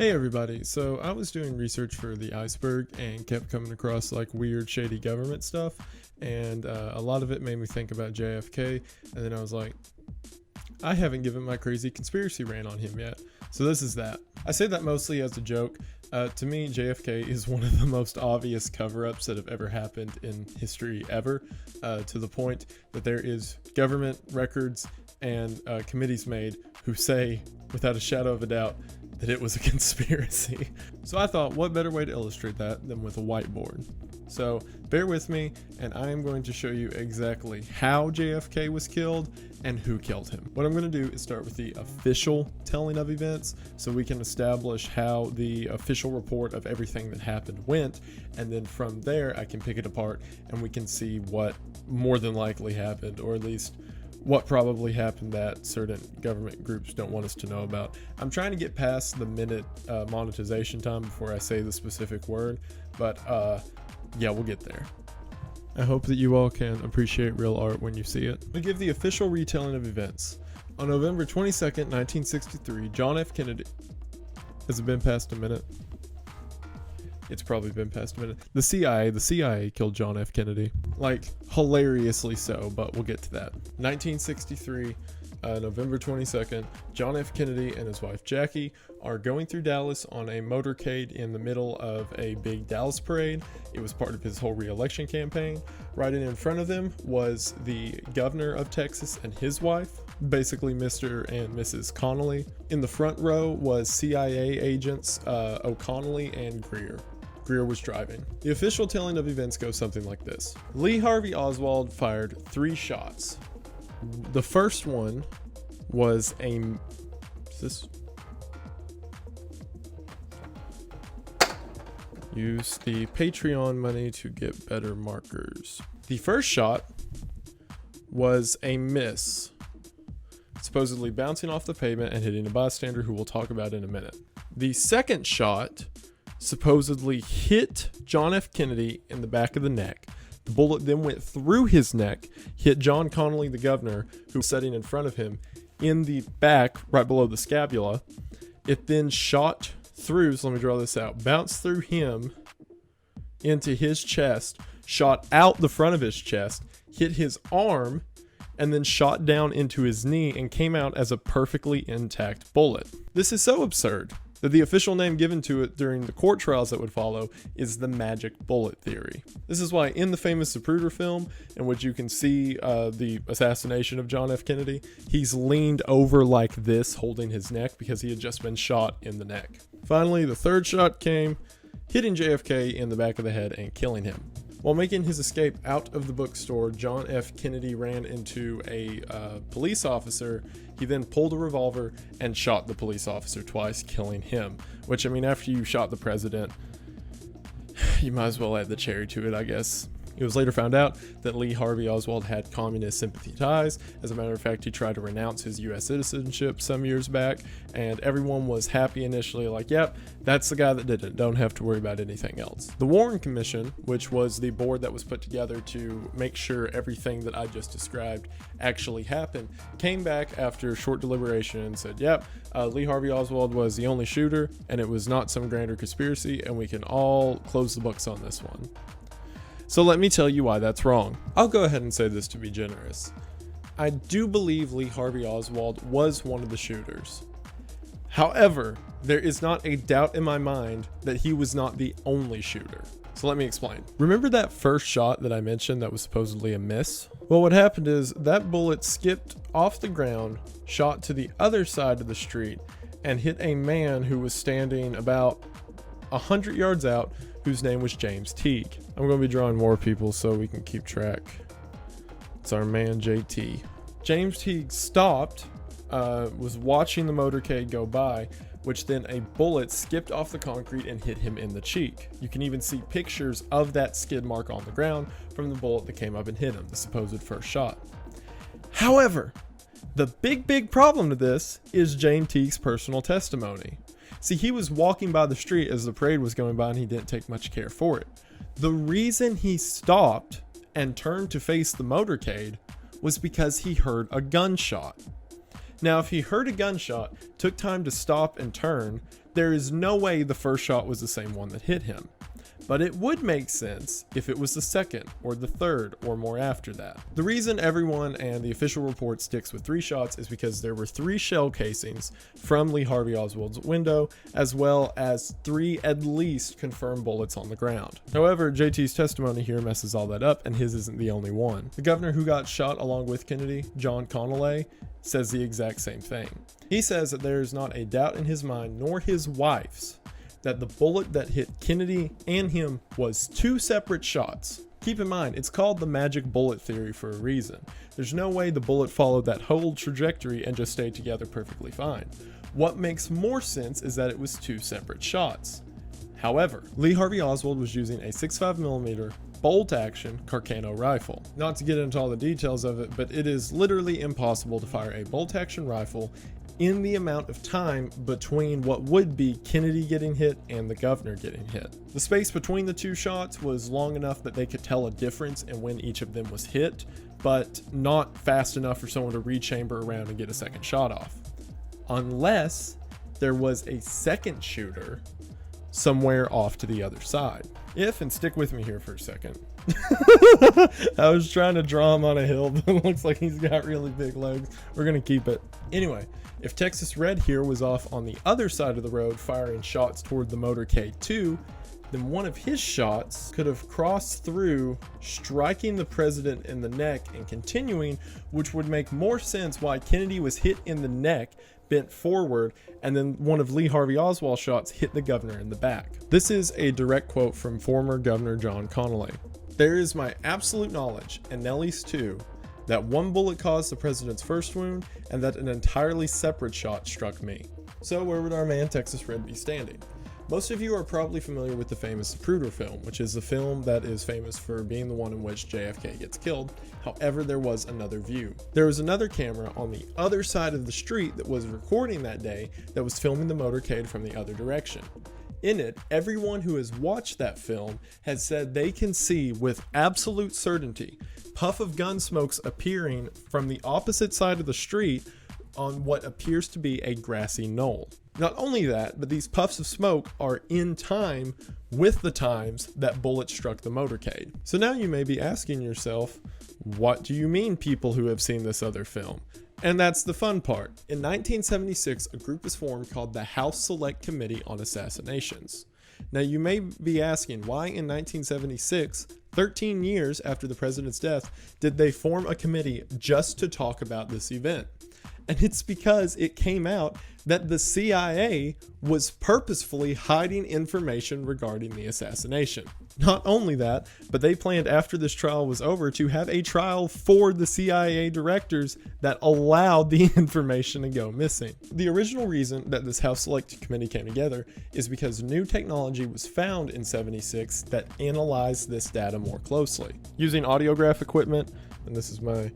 Hey everybody, so I was doing research for the iceberg and kept coming across like weird shady government stuff, and a lot of it made me think about JFK, and then I was like, I haven't given my crazy conspiracy rant on him yet, so this is that. I say that mostly as a joke. To me, JFK is one of the most obvious cover-ups that have ever happened in history ever, to the point that there is government records and committees made who say, without a shadow of a doubt, that it was a conspiracy. So I thought, what better way to illustrate that than with a whiteboard? So bear with me, and I am going to show you exactly how JFK was killed and who killed him. What I'm going to do is start with the official telling of events so we can establish how the official report of everything that happened went, and then from there I can pick it apart and we can see what more than likely happened, or at least what probably happened that certain government groups don't want us to know about. I'm trying to get past the minute monetization time before I say the specific word, but yeah, we'll get there. I hope that you all can appreciate real art when you see it. We give the official retelling of events. On November 22nd, 1963, John F. Kennedy... Has it been past a minute? It's probably been past a minute. The CIA killed John F. Kennedy. Like, hilariously so, but we'll get to that. 1963, November 22nd, John F. Kennedy and his wife Jackie are going through Dallas on a motorcade in the middle of a big Dallas parade. It was part of his whole re-election campaign. Riding in front of them was the governor of Texas and his wife, basically Mr. and Mrs. Connolly. In the front row was CIA agents O'Connolly and Greer. Greer was driving. The official telling of events goes something like this. Lee Harvey Oswald fired 3 shots. The first one was use the Patreon money to get better markers. The first shot was a miss, supposedly bouncing off the pavement and hitting a bystander who we'll talk about in a minute. The second shot supposedly hit John F. Kennedy in the back of the neck. The bullet then went through his neck, hit John Connolly, the governor, who was sitting in front of him, in the back, right below the scapula. It then shot through, so let me draw this out, bounced through him into his chest, shot out the front of his chest, hit his arm, and then shot down into his knee and came out as a perfectly intact bullet. This is so absurd that the official name given to it during the court trials that would follow is the magic bullet theory. This is why in the famous Zapruder film, in which you can see the assassination of John F. Kennedy, he's leaned over like this holding his neck because he had just been shot in the neck. Finally, the third shot came, hitting JFK in the back of the head and killing him. While making his escape out of the bookstore, John F. Kennedy ran into a police officer. He then pulled a revolver and shot the police officer twice, killing him. Which, I mean, after you shot the president, you might as well add the cherry to it, I guess. It was later found out that Lee Harvey Oswald had communist sympathy ties. As a matter of fact, he tried to renounce his U.S. citizenship some years back, and everyone was happy initially, like, yep, that's the guy that did it. Don't have to worry about anything else. The Warren Commission, which was the board that was put together to make sure everything that I just described actually happened, came back after short deliberation and said, yep, Lee Harvey Oswald was the only shooter, and it was not some grander conspiracy, and we can all close the books on this one. So let me tell you why that's wrong. I'll go ahead and say this to be generous. I do believe Lee Harvey Oswald was one of the shooters. However, there is not a doubt in my mind that he was not the only shooter. So let me explain. Remember that first shot that I mentioned that was supposedly a miss? Well, what happened is that bullet skipped off the ground, shot to the other side of the street, and hit a man who was standing about 100 yards out, whose name was James Teague. I'm going to be drawing more people so we can keep track. It's our man JT. James Teague stopped, was watching the motorcade go by, which then a bullet skipped off the concrete and hit him in the cheek. You can even see pictures of that skid mark on the ground from the bullet that came up and hit him, the supposed first shot. However, the big problem to this is James Teague's personal testimony. See, he was walking by the street as the parade was going by and he didn't take much care for it. The reason he stopped and turned to face the motorcade was because he heard a gunshot. Now, if he heard a gunshot, took time to stop and turn, There is no way the first shot was the same one that hit him. But it would make sense if it was the second or the third or more after that. The reason everyone and the official report sticks with 3 shots is because there were 3 shell casings from Lee Harvey Oswald's window, as well as 3 at least confirmed bullets on the ground. However, JT's testimony here messes all that up, and his isn't the only one. The governor who got shot along with Kennedy, John Connolly, says the exact same thing. He says that there is not a doubt in his mind, nor his wife's, that the bullet that hit Kennedy and him was 2 separate shots. Keep in mind, it's called the magic bullet theory for a reason. There's no way the bullet followed that whole trajectory and just stayed together perfectly fine. What makes more sense is that it was 2 separate shots. However, Lee Harvey Oswald was using a 6.5mm bolt action Carcano rifle. Not to get into all the details of it, but it is literally impossible to fire a bolt action rifle in the amount of time between what would be Kennedy getting hit and the governor getting hit. The space between the 2 shots was long enough that they could tell a difference in when each of them was hit, but not fast enough for someone to rechamber around and get a second shot off. Unless there was a second shooter somewhere off to the other side. And stick with me here for a second. I was trying to draw him on a hill, but it looks like he's got really big legs. We're gonna keep it. Anyway, if Texas Red here was off on the other side of the road firing shots toward the motorcade too, then one of his shots could have crossed through, striking the president in the neck and continuing, which would make more sense why Kennedy was hit in the neck, bent forward, and then one of Lee Harvey Oswald's shots hit the governor in the back. This is a direct quote from former Governor John Connolly. "There is my absolute knowledge, and Nellie's too, that one bullet caused the president's first wound and that an entirely separate shot struck me." So where would our man Texas Red be standing? Most of you are probably familiar with the famous Zapruder film, which is the film that is famous for being the one in which JFK gets killed. However, there was another view. There was another camera on the other side of the street that was recording that day that was filming the motorcade from the other direction. In it, everyone who has watched that film has said they can see with absolute certainty puff of gun smokes appearing from the opposite side of the street on what appears to be a grassy knoll. Not only that, but these puffs of smoke are in time with the times that bullets struck the motorcade. So now you may be asking yourself, what do you mean people who have seen this other film? And that's the fun part. In 1976, a group was formed called the House Select Committee on Assassinations. Now you may be asking, why in 1976, 13 years after the president's death, did they form a committee just to talk about this event? And it's because it came out that the CIA was purposefully hiding information regarding the assassination. Not only that, but they planned after this trial was over to have a trial for the CIA directors that allowed the information to go missing. The original reason that this House Select Committee came together is because new technology was found in '76 that analyzed this data more closely. Using audiograph equipment, and this is my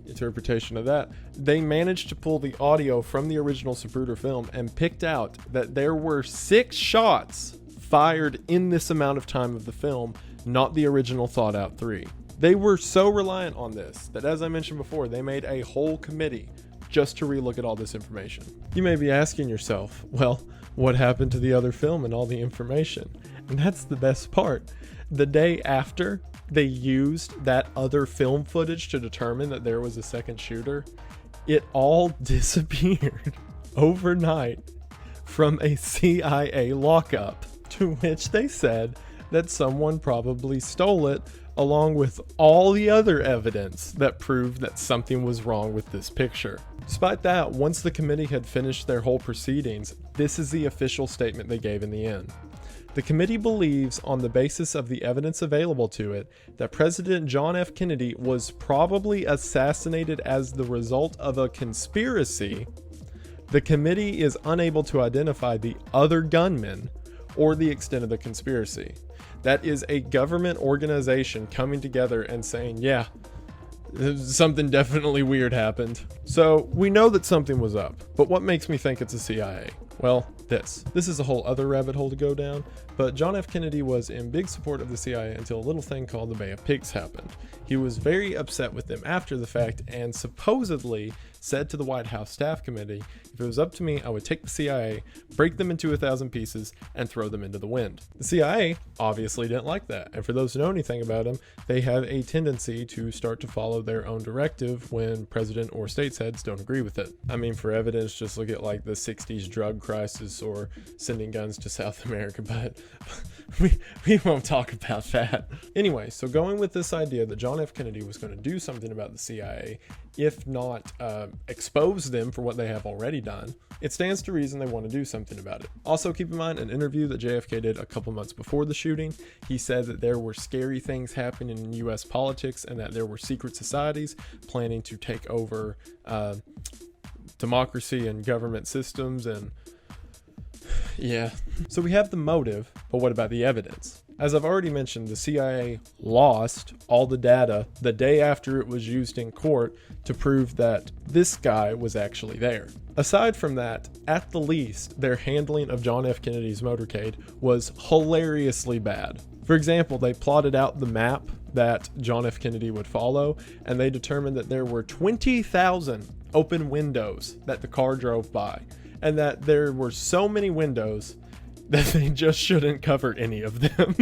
interpretation of that, they managed to pull the audio from the original Zapruder film and picked out that there were 6 shots fired in this amount of time of the film, not the original thought out 3. They were so reliant on this that, as I mentioned before, they made a whole committee just to relook at all this information. You may be asking yourself, well, what happened to the other film and all the information? And that's the best part. The day after they used that other film footage to determine that there was a second shooter, it all disappeared overnight from a CIA lockup, to which they said that someone probably stole it, along with all the other evidence that proved that something was wrong with this picture. Despite that, once the committee had finished their whole proceedings, this is the official statement they gave in the end. The committee believes, on the basis of the evidence available to it, that President John F. Kennedy was probably assassinated as the result of a conspiracy. The committee is unable to identify the other gunmen or the extent of the conspiracy. That is a government organization coming together and saying, yeah, something definitely weird happened. So we know that something was up, but what makes me think it's a CIA? Well, this is a whole other rabbit hole to go down, but John F. Kennedy was in big support of the CIA until a little thing called the Bay of Pigs happened. He was very upset with them after the fact and supposedly said to the White House Staff Committee, "If it was up to me, I would take the CIA, break them into 1,000 pieces, and throw them into the wind." The CIA obviously didn't like that, and for those who know anything about them, they have a tendency to start to follow their own directive when president or states heads don't agree with it. I mean, for evidence, just look at like the 60s drug crisis or sending guns to South America, but we won't talk about that. Anyway, so going with this idea that John F. Kennedy was going to do something about the CIA, if not expose them for what they have already done, it stands to reason they want to do something about it. Also, keep in mind an interview that JFK did a couple months before the shooting. He said that there were scary things happening in US politics and that there were secret societies planning to take over democracy and government systems, and yeah. So we have the motive, but what about the evidence? As I've already mentioned, the CIA lost all the data the day after it was used in court to prove that this guy was actually there. Aside from that, at the least, their handling of John F. Kennedy's motorcade was hilariously bad. For example, they plotted out the map that John F. Kennedy would follow, and they determined that there were 20,000 open windows that the car drove by, and that there were so many windows that they just shouldn't cover any of them,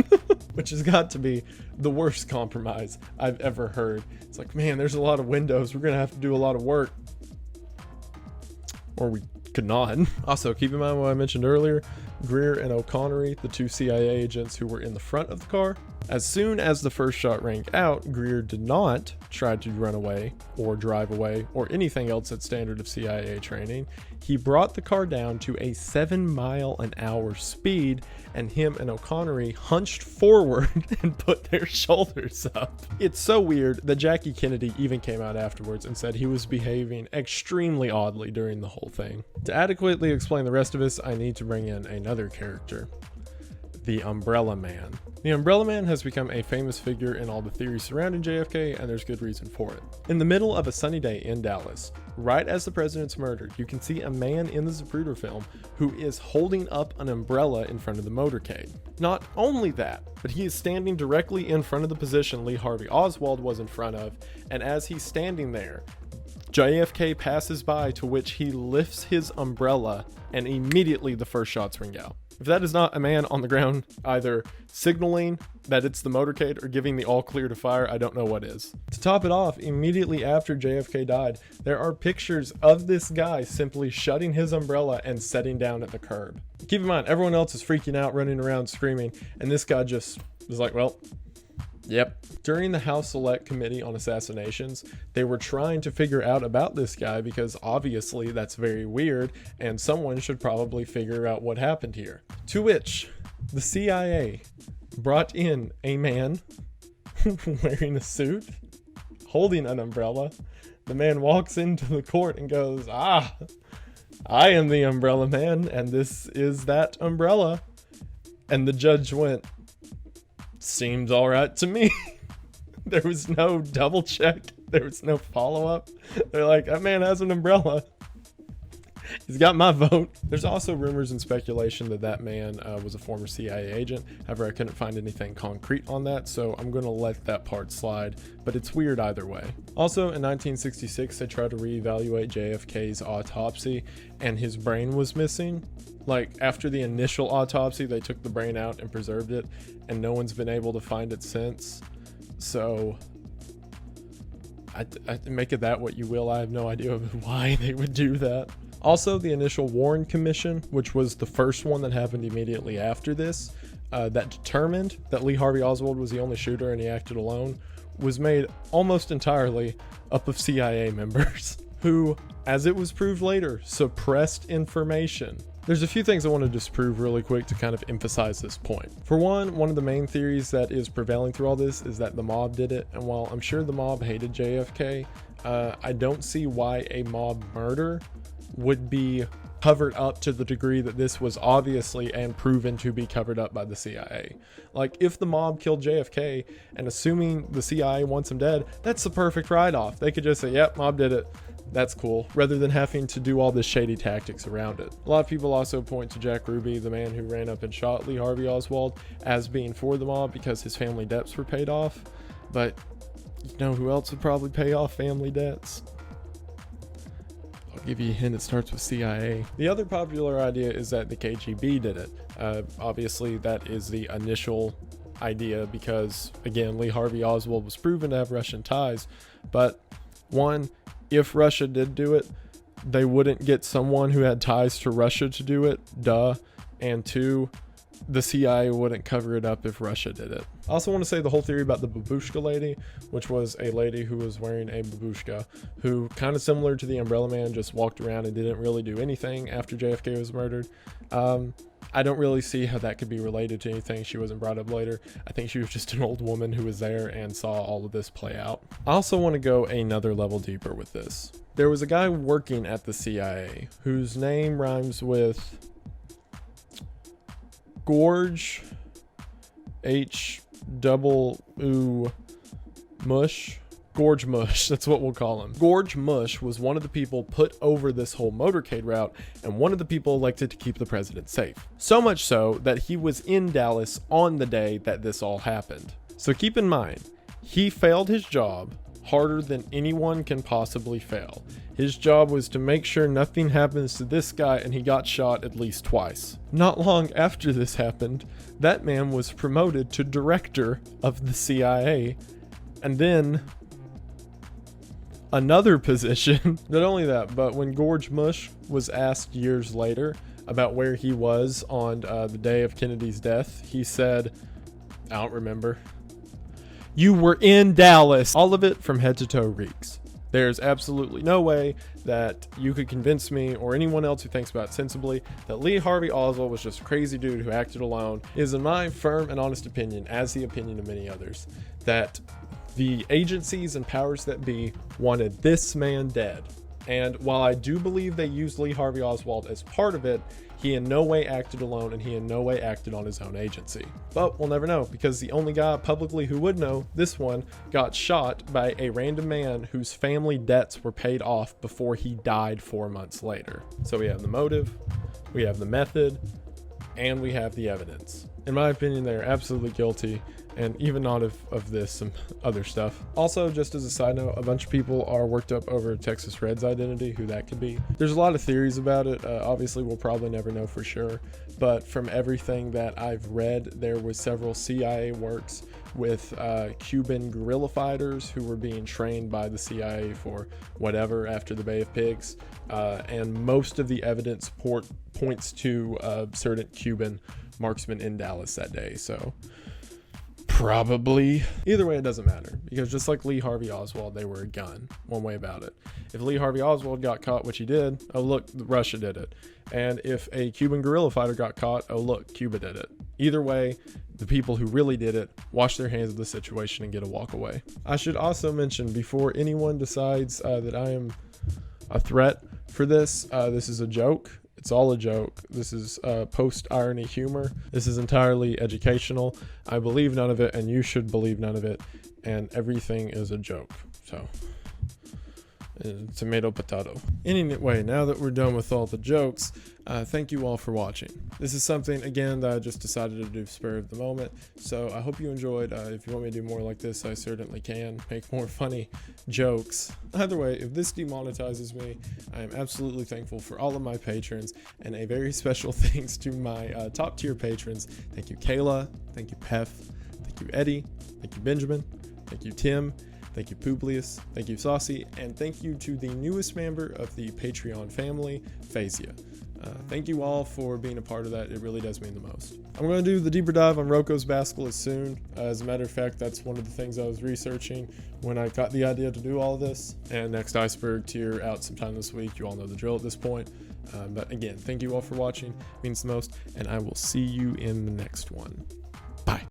which has got to be the worst compromise I've ever heard. It's like, man, there's a lot of windows. We're going to have to do a lot of work. Or we could not. Also, keep in mind what I mentioned earlier, Greer and O'Connor, the two CIA agents who were in the front of the car. As soon as the first shot rang out, Greer did not try to run away or drive away or anything else that's standard of CIA training. He brought the car down to a 7-mile-an-hour speed, and him and O'Connor hunched forward and put their shoulders up. It's so weird that Jackie Kennedy even came out afterwards and said he was behaving extremely oddly during the whole thing. To adequately explain the rest of this, I need to bring in another character. The Umbrella Man. The Umbrella Man has become a famous figure in all the theories surrounding JFK, and there's good reason for it. In the middle of a sunny day in Dallas, right as the president's murdered, you can see a man in the Zapruder film who is holding up an umbrella in front of the motorcade. Not only that, but he is standing directly in front of the position Lee Harvey Oswald was in front of, and as he's standing there, JFK passes by, to which he lifts his umbrella, and immediately the first shots ring out. If that is not a man on the ground either signaling that it's the motorcade or giving the all clear to fire, I don't know what is. To top it off, immediately after JFK died, there are pictures of this guy simply shutting his umbrella and setting down at the curb. Keep in mind, everyone else is freaking out, running around, screaming, and this guy just was like, well, yep. During the House Select Committee on Assassinations, they were trying to figure out about this guy because obviously that's very weird and someone should probably figure out what happened here. To which the CIA brought in a man wearing a suit, holding an umbrella. The man walks into the court and goes, "Ah, I am the Umbrella Man, and this is that umbrella." And the judge went, "Seems all right to me." There was no double check. There was no follow-up. They're like, that man has an umbrella. He's got my vote. There's also rumors and speculation that that man was a former CIA agent. However, I couldn't find anything concrete on that, so I'm going to let that part slide, but it's weird either way. Also, in 1966, they tried to reevaluate JFK's autopsy, and his brain was missing. Like, after the initial autopsy, they took the brain out and preserved it, and no one's been able to find it since. So I make of that what you will. I have no idea why they would do that. Also, the initial Warren Commission, which was the first one that happened immediately after this, that determined that Lee Harvey Oswald was the only shooter and he acted alone, was made almost entirely up of CIA members who, as it was proved later, suppressed information. There's a few things I want to disprove really quick to kind of emphasize this point. For one of the main theories that is prevailing through all this is that the mob did it, and while I'm sure the mob hated JFK, I don't see why a mob murder would be covered up to the degree that this was obviously and proven to be covered up by the CIA. Like, if the mob killed JFK, and assuming the CIA wants him dead, that's the perfect write-off. They could just say, yep, mob did it. That's cool, rather than having to do all this shady tactics around it. A lot of people also point to Jack Ruby, the man who ran up and shot Lee Harvey Oswald, as being for the mob because his family debts were paid off. But you know who else would probably pay off family debts? give you a hint, it starts with CIA. The other popular idea is that the KGB did it. Obviously, that is the initial idea because, again, Lee Harvey Oswald was proven to have Russian ties. But one, if Russia did do it, they wouldn't get someone who had ties to Russia to do it, duh. And two, the CIA wouldn't cover it up if Russia did it. I also want to say the whole theory about the babushka lady, which was a lady who was wearing a babushka, who kind of similar to the Umbrella Man, just walked around and didn't really do anything after JFK was murdered. I don't really see how that could be related to anything. She wasn't brought up later. I think she was just an old woman who was there and saw all of this play out. I also want to go another level deeper with this. There was a guy working at the CIA whose name rhymes with Gorge Mush. Gorge Mush, that's what we'll call him. Gorge Mush was one of the people put over this whole motorcade route and one of the people elected to keep the president safe. So much so that he was in Dallas on the day that this all happened. So keep in mind, he failed his job harder than anyone can possibly fail. His job was to make sure nothing happens to this guy, and he got shot at least twice. Not long after this happened, that man was promoted to director of the CIA, and then another position. Not only that, but when Gorge Mush was asked years later about where he was on the day of Kennedy's death, he said, "I don't remember." You were in Dallas. All of it from head to toe reeks. There's absolutely no way that you could convince me or anyone else who thinks about it sensibly that Lee Harvey Oswald was just a crazy dude who acted alone. It is in my firm and honest opinion, as the opinion of many others, that the agencies and powers that be wanted this man dead. And while I do believe they used Lee Harvey Oswald as part of it, he in no way acted alone and he in no way acted on his own agency. But we'll never know, because the only guy publicly who would know, this one, got shot by a random man whose family debts were paid off before he died 4 months later. So we have the motive, we have the method, and we have the evidence. In my opinion, they are absolutely guilty, and even not of this, some other stuff. Also, just as a side note, a bunch of people are worked up over Texas Red's identity, who that could be. There's a lot of theories about it. Obviously, we'll probably never know for sure, but from everything that I've read, there was several CIA works with Cuban guerrilla fighters who were being trained by the CIA for whatever after the Bay of Pigs, and most of the evidence points to a certain Cuban marksman in Dallas that day. So probably. Either way, it doesn't matter, because just like Lee Harvey Oswald, they were a gun, one way about it. If Lee Harvey Oswald got caught, which he did, oh look, Russia did it. And if a Cuban guerrilla fighter got caught, oh look, Cuba did it. Either way, the people who really did it wash their hands of the situation and get a walk away. I should also mention, before anyone decides that I am a threat for this, this is a joke. It's all a joke. This is post-irony humor. This is entirely educational. I believe none of it, and you should believe none of it. And everything is a joke. So, tomato, potato. Anyway, now that we're done with all the jokes, thank you all for watching. This is something, again, that I just decided to do spur of the moment. So I hope you enjoyed. If you want me to do more like this, I certainly can make more funny jokes. Either way, if this demonetizes me, I am absolutely thankful for all of my patrons, and a very special thanks to my top tier patrons. Thank you, Kayla. Thank you, Pef. Thank you, Eddie. Thank you, Benjamin. Thank you, Tim. Thank you, Publius. Thank you, Saucy. And thank you to the newest member of the Patreon family, Phazia. Thank you all for being a part of that. It really does mean the most. I'm going to do the deeper dive on Rocco's Basilisk soon. As a matter of fact, that's one of the things I was researching when I got the idea to do all of this. And next iceberg tier out sometime this week. You all know the drill at this point. But again, thank you all for watching. It means the most. And I will see you in the next one. Bye.